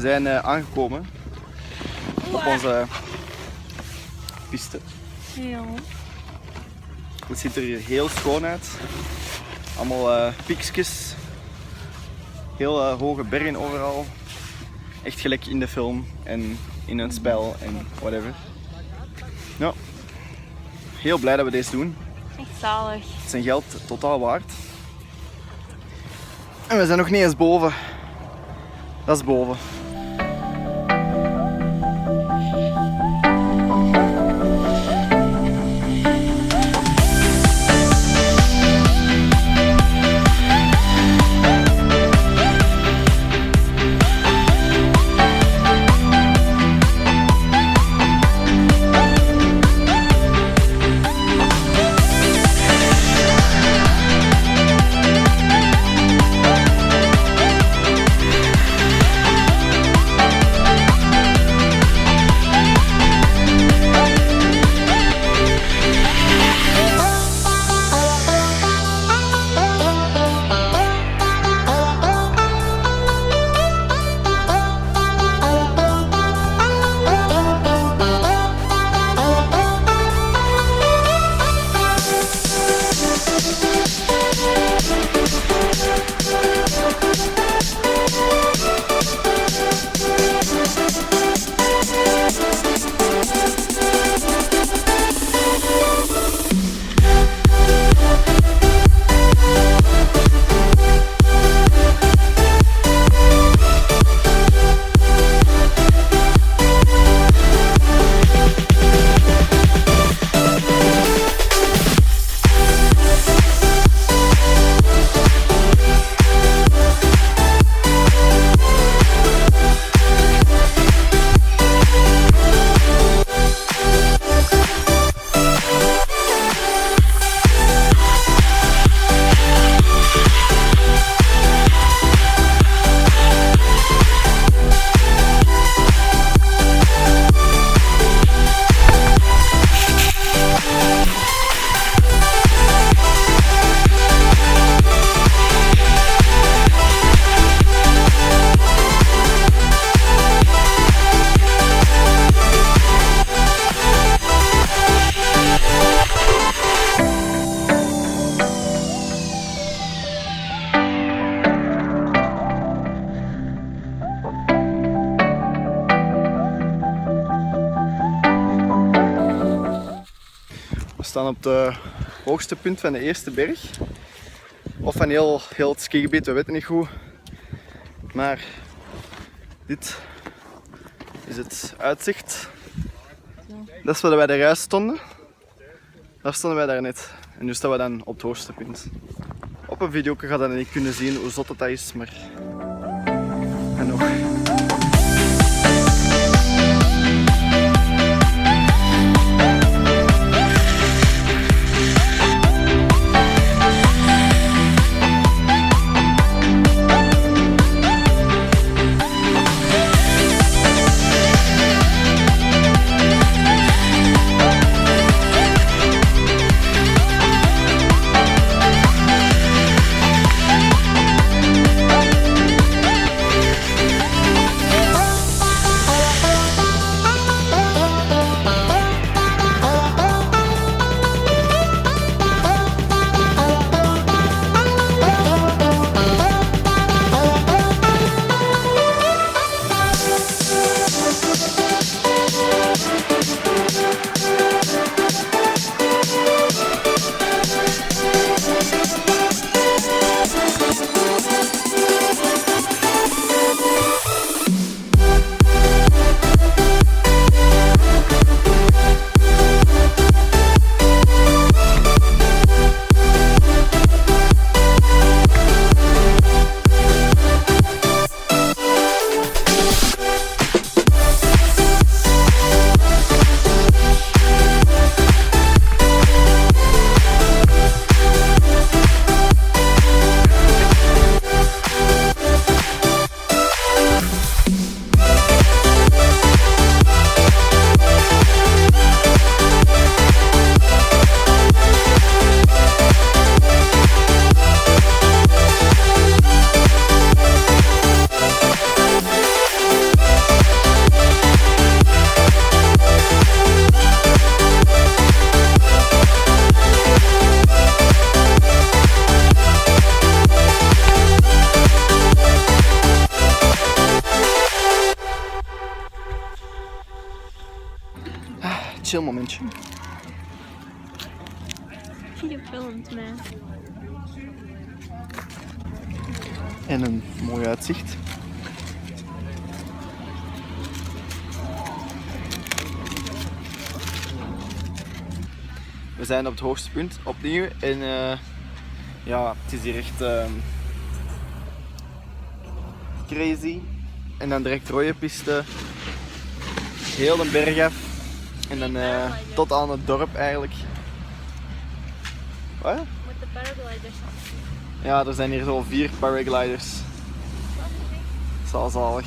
zijn aangekomen op onze piste. Ja. Het ziet er hier heel schoon uit. Allemaal piekjes. Heel hoge bergen overal. Echt gelijk in de film en in een spel en whatever. Ja. Heel blij dat we deze doen. Echt zalig. Het is zijn geld totaal waard. En we zijn nog niet eens boven. Dat is boven. We staan op het hoogste punt van de eerste berg. Of van heel het skigebied, we weten niet goed. Maar dit is het uitzicht. Dat is waar wij daar juist stonden. Daar stonden wij daar net. En nu staan we dan op het hoogste punt. Op een video gaat dat niet kunnen zien hoe zot dat is, maar... En nog. momentje. Je filmt mij. En een mooi uitzicht. We zijn op het hoogste punt opnieuw en ja, het is hier echt crazy. En dan direct rode piste, heel de berg af en dan tot aan het dorp eigenlijk. Wat? Met de paragliders. Ja, er zijn hier zo 4 paragliders. Zalig.